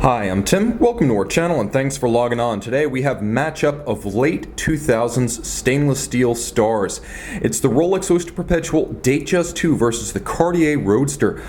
Hi, I'm Tim. Welcome to our channel and thanks for logging on. Today we have matchup of late 2000s stainless steel stars. It's the Rolex Oyster Perpetual Datejust 2 versus the Cartier Roadster.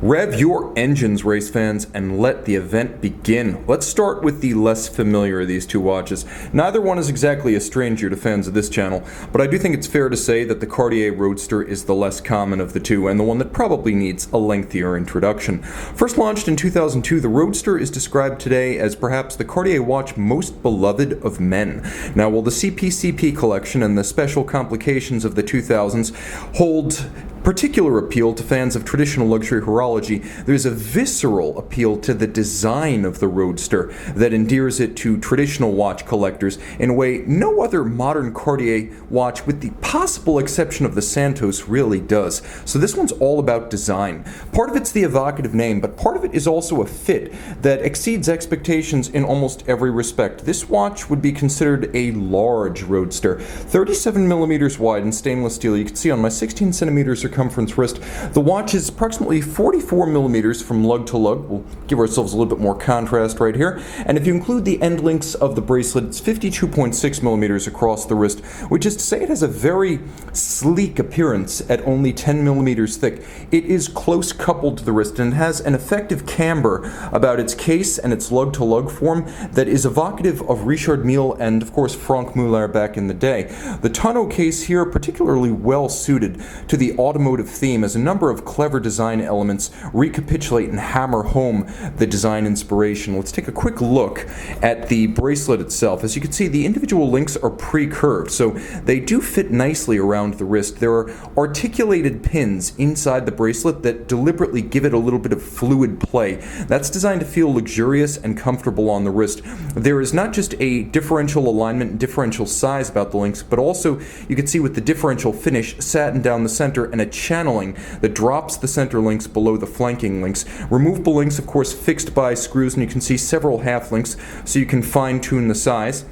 Rev your engines, race fans, and let the event begin. Let's start with the less familiar of these two watches. Neither one is exactly a stranger to fans of this channel, but I do think it's fair to say that the Cartier Roadster is the less common of the two and the one that probably needs a lengthier introduction. First launched in 2002, the Roadster is described today as perhaps the Cartier watch most beloved of men. Now, while the CPCP collection and the special complications of the 2000s hold particular appeal to fans of traditional luxury horology, there's a visceral appeal to the design of the Roadster that endears it to traditional watch collectors in a way no other modern Cartier watch, with the possible exception of the Santos, really does. So this one's all about design. Part of it's the evocative name, but part of it is also a fit that exceeds expectations in almost every respect. This watch would be considered a large Roadster, 37 millimeters wide in stainless steel. You can see on my 16 centimeters circumference wrist, the watch is approximately 44 millimeters from lug to lug. We'll give ourselves a little bit more contrast right here. And if you include the end links of the bracelet, it's 52.6 millimeters across the wrist, which is to say it has a very sleek appearance at only 10 millimeters thick. It is close coupled to the wrist and has an effective camber about its case and its lug to lug form that is evocative of Richard Mille and of course Franck Muller back in the day. The tonneau case here particularly well suited to the automotive theme, as a number of clever design elements recapitulate and hammer home the design inspiration. Let's take a quick look at the bracelet itself. As you can see, the individual links are pre-curved, so they do fit nicely around the wrist. There are articulated pins inside the bracelet that deliberately give it a little bit of fluid play. That's designed to feel luxurious and comfortable on the wrist. There is not just a differential alignment and differential size about the links, but also you can see with the differential finish satin down the center and a channeling that drops the center links below the flanking links. Removable links, of course, fixed by screws, and you can see several half links so you can fine-tune the size.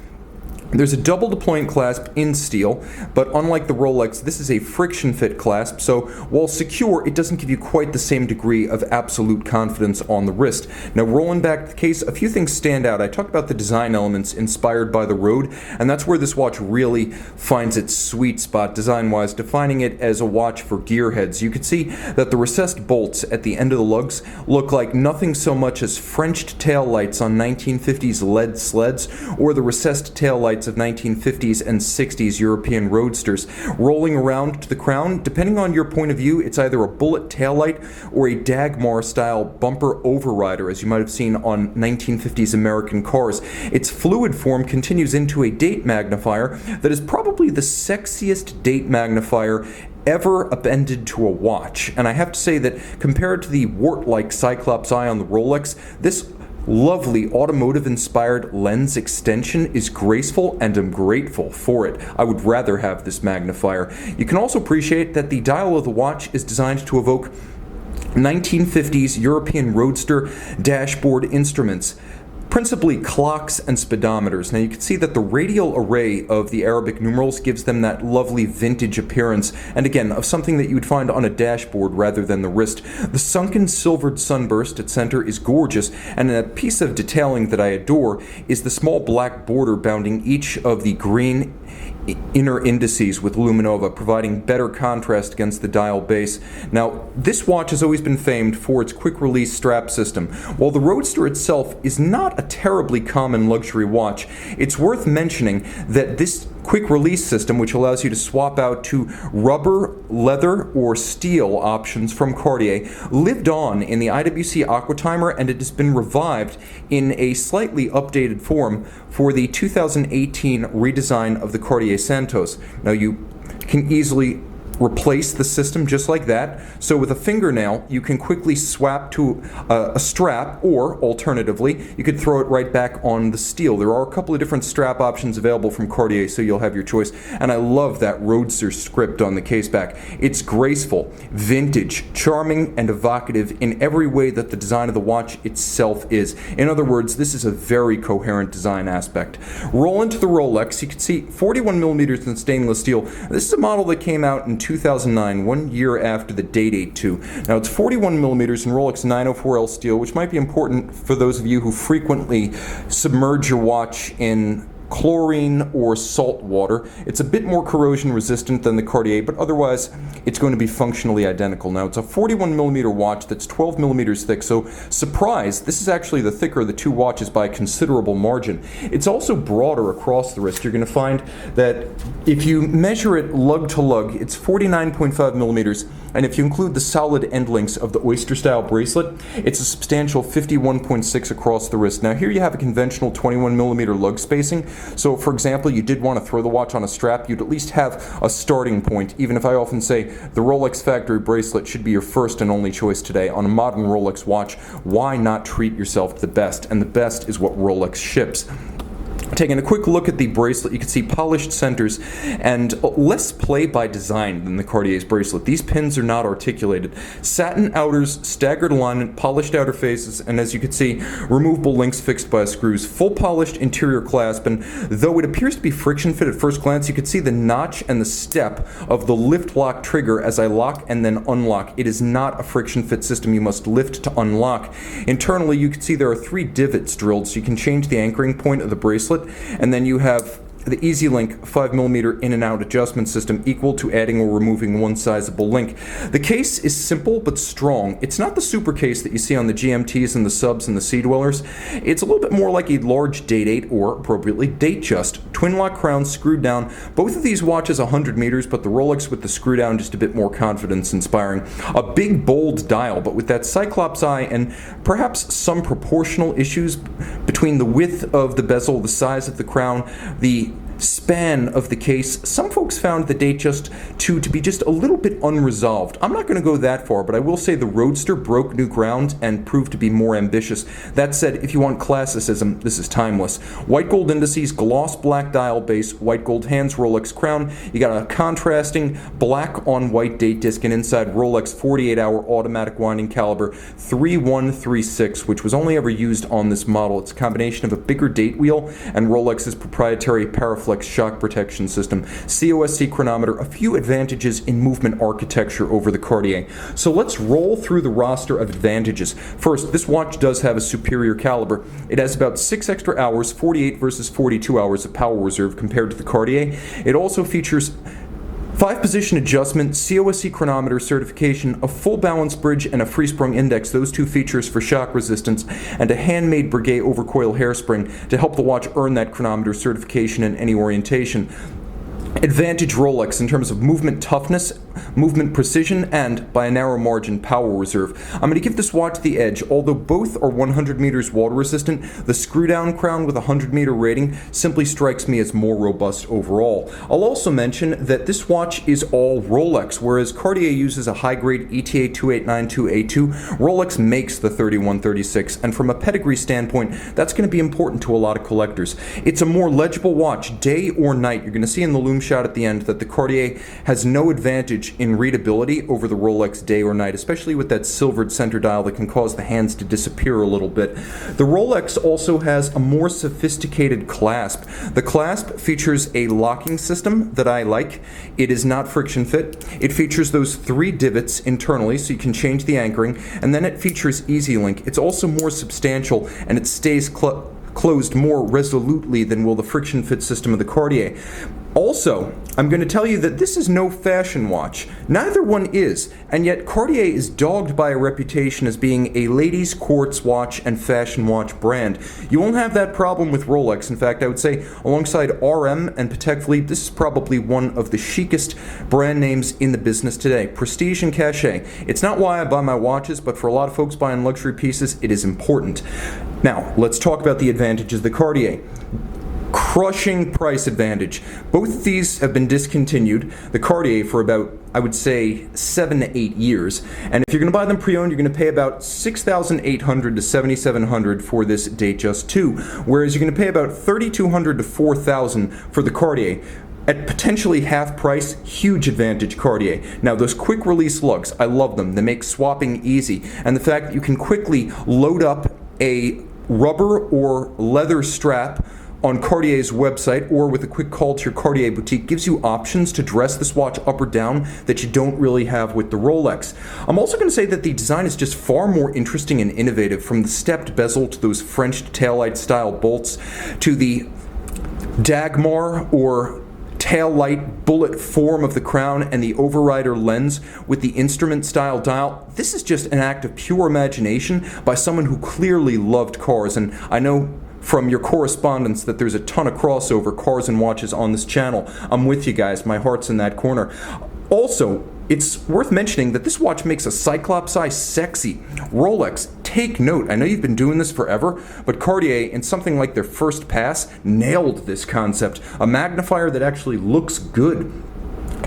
There's a double deployant clasp in steel, but unlike the Rolex, this is a friction fit clasp, so while secure, it doesn't give you quite the same degree of absolute confidence on the wrist. Now, rolling back the case, a few things stand out. I talked about the design elements inspired by the Road, and that's where this watch really finds its sweet spot design-wise, defining it as a watch for gearheads. You can see that the recessed bolts at the end of the lugs look like nothing so much as Frenched tail lights on 1950s lead sleds, or the recessed tail lights of 1950s and 60s European Roadsters. Rolling around to the crown, depending on your point of view, it's either a bullet taillight or a Dagmar style bumper overrider, as you might have seen on 1950s American cars. Its fluid form continues into a date magnifier that is probably the sexiest date magnifier ever appended to a watch. And I have to say that compared to the wart-like Cyclops eye on the Rolex, this lovely automotive-inspired lens extension is graceful, and I'm grateful for it. I would rather have this magnifier. You can also appreciate that the dial of the watch is designed to evoke 1950s European Roadster dashboard instruments, principally clocks and speedometers. Now you can see that the radial array of the Arabic numerals gives them that lovely vintage appearance, and again, of something that you would find on a dashboard rather than the wrist. The sunken silvered sunburst at center is gorgeous, and a piece of detailing that I adore is the small black border bounding each of the green inner indices with Luminova, providing better contrast against the dial base. Now, this watch has always been famed for its quick release strap system. While the Roadster itself is not a terribly common luxury watch, it's worth mentioning that this quick release system, which allows you to swap out to rubber, leather, or steel options from Cartier, lived on in the IWC Aquatimer, and it has been revived in a slightly updated form for the 2018 redesign of the Cartier Santos. Now, you can easily replace the system just like that. So with a fingernail, you can quickly swap to a strap, or alternatively, you could throw it right back on the steel. There are a couple of different strap options available from Cartier, so you'll have your choice. And I love that Roadster script on the case back. It's graceful, vintage, charming, and evocative in every way that the design of the watch itself is. In other words, this is a very coherent design aspect. Roll into the Rolex, you can see 41 millimeters in stainless steel. This is a model that came out in 2009, 1 year after the Datejust 2. Now it's 41 millimeters in Rolex 904L steel, which might be important for those of you who frequently submerge your watch in chlorine or salt water. It's a bit more corrosion resistant than the Cartier, but otherwise it's going to be functionally identical. Now it's a 41 millimeter watch that's 12 millimeters thick, so surprise, this is actually the thicker of the two watches by a considerable margin. It's also broader across the wrist. You're going to find that if you measure it lug to lug, it's 49.5 millimeters, and if you include the solid end links of the Oyster style bracelet, it's a substantial 51.6 across the wrist. Now here you have a conventional 21 millimeter lug spacing. So for example, you did want to throw the watch on a strap, you'd at least have a starting point, even if I often say the Rolex factory bracelet should be your first and only choice today. On a modern Rolex watch, why not treat yourself to the best? And the best is what Rolex ships. Taking a quick look at the bracelet, you can see polished centers and less play by design than the Cartier's bracelet. These pins are not articulated. Satin outers, staggered alignment, polished outer faces, and as you can see, removable links fixed by screws. Full polished interior clasp, and though it appears to be friction fit at first glance, you can see the notch and the step of the lift lock trigger as I lock and then unlock. It is not a friction fit system. You must lift to unlock. Internally, you can see there are 3 divots drilled, so you can change the anchoring point of the bracelet. And then you have the EasyLink 5mm in and out adjustment system, equal to adding or removing one sizable link. The case is simple but strong. It's not the super case that you see on the GMTs and the subs and the Sea Dwellers. It's a little bit more like a large Datejust, or appropriately Datejust. Twin lock crown screwed down. Both of these watches 100 meters, but the Rolex with the screw down just a bit more confidence inspiring. A big bold dial, but with that Cyclops eye and perhaps some proportional issues between the width of the bezel, the size of the crown, the span of the case. Some folks found the Datejust 2 to be just a little bit unresolved. I'm not going to go that far, but I will say the Roadster broke new ground and proved to be more ambitious. That said, if you want classicism, this is timeless. White gold indices, gloss black dial base, white gold hands, Rolex crown. You got a contrasting black on white date disc, and inside Rolex 48-hour automatic winding caliber 3136, which was only ever used on this model. It's a combination of a bigger date wheel and Rolex's proprietary Paraflex shock protection system. COSC chronometer, a few advantages in movement architecture over the Cartier. So let's roll through the roster of advantages. First, this watch does have a superior caliber. It has about 6 extra hours, 48 versus 42 hours of power reserve compared to the Cartier. It also features 5-position adjustment, COSC chronometer certification, a full balance bridge, and a free sprung index, those 2 features for shock resistance, and a handmade Breguet overcoil hairspring to help the watch earn that chronometer certification in any orientation. Advantage Rolex in terms of movement toughness, movement precision, and by a narrow margin power reserve. I'm going to give this watch the edge. Although both are 100 meters water resistant, the screw down crown with a 100 meter rating simply strikes me as more robust overall. I'll also mention that this watch is all Rolex, whereas Cartier uses a high grade ETA 2892A2. Rolex makes the 3136, and from a pedigree standpoint, that's going to be important to a lot of collectors. It's a more legible watch day or night. You're going to see in the loom shot at the end that the Cartier has no advantage in readability over the Rolex day or night, especially with that silvered center dial that can cause the hands to disappear a little bit. The Rolex also has a more sophisticated clasp. The clasp features a locking system that I like. It is not friction fit. It features those 3 divots internally so you can change the anchoring, and then it features EasyLink. It's also more substantial and it stays closed more resolutely than will the friction fit system of the Cartier. Also, I'm going to tell you that this is no fashion watch. Neither one is, and yet Cartier is dogged by a reputation as being a ladies' quartz watch and fashion watch brand. You won't have that problem with Rolex. In fact, I would say alongside RM and Patek Philippe, this is probably one of the chicest brand names in the business today. Prestige and cachet. It's not why I buy my watches, but for a lot of folks buying luxury pieces, it is important. Now, let's talk about the advantages of the Cartier. Crushing price advantage. Both of these have been discontinued. The Cartier for about, I would say, 7 to 8 years. And if you're going to buy them pre-owned, you're going to pay about $6,800 to $7,700 for this Datejust 2, whereas you're going to pay about $3,200 to $4,000 for the Cartier. At potentially half price, huge advantage Cartier. Now those quick release lugs, I love them. They make swapping easy. And the fact that you can quickly load up a rubber or leather strap on Cartier's website or with a quick call to your Cartier boutique gives you options to dress this watch up or down that you don't really have with the Rolex. I'm also going to say that the design is just far more interesting and innovative, from the stepped bezel to those French taillight style bolts to the Dagmar or tail light bullet form of the crown and the overrider lens with the instrument style dial. This is just an act of pure imagination by someone who clearly loved cars, and I know from your correspondence that there's a ton of crossover cars and watches on this channel. I'm with you guys, my heart's in that corner. Also, it's worth mentioning that this watch makes a Cyclops eye sexy. Rolex, take note. I know you've been doing this forever, but Cartier, in something like their first pass, nailed this concept. A magnifier that actually looks good.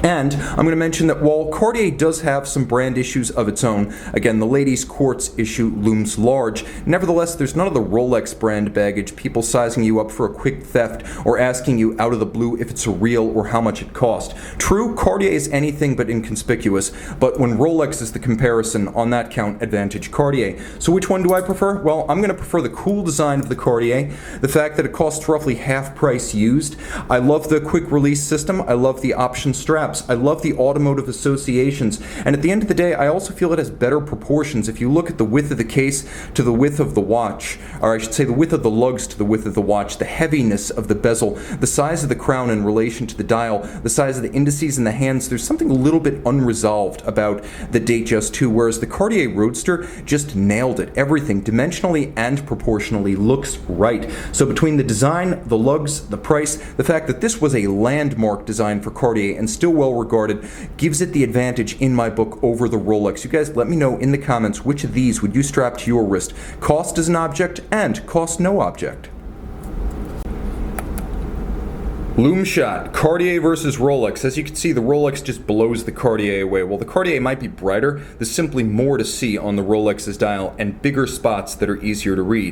And I'm going to mention that while Cartier does have some brand issues of its own, again, the ladies' quartz issue looms large, nevertheless, there's none of the Rolex brand baggage, people sizing you up for a quick theft or asking you out of the blue if it's a real or how much it cost. True, Cartier is anything but inconspicuous, but when Rolex is the comparison, on that count, advantage Cartier. So which one do I prefer? Well, I'm going to prefer the cool design of the Cartier, the fact that it costs roughly half price used. I love the quick release system, I love the option straps, I love the automotive associations, and at the end of the day, I also feel it has better proportions. If you look at the width of the case to the width of the watch, or I should say the width of the lugs to the width of the watch, the heaviness of the bezel, the size of the crown in relation to the dial, the size of the indices in the hands, there's something a little bit unresolved about the Datejust 2, whereas the Cartier Roadster just nailed it. Everything, dimensionally and proportionally, looks right. So between the design, the lugs, the price, the fact that this was a landmark design for Cartier and still well regarded, gives it the advantage in my book over the Rolex. You guys let me know in the comments which of these would you strap to your wrist. Cost as an object and cost no object. Loom shot, Cartier versus Rolex. As you can see, the Rolex just blows the Cartier away. While the Cartier might be brighter, there's simply more to see on the Rolex's dial and bigger spots that are easier to read.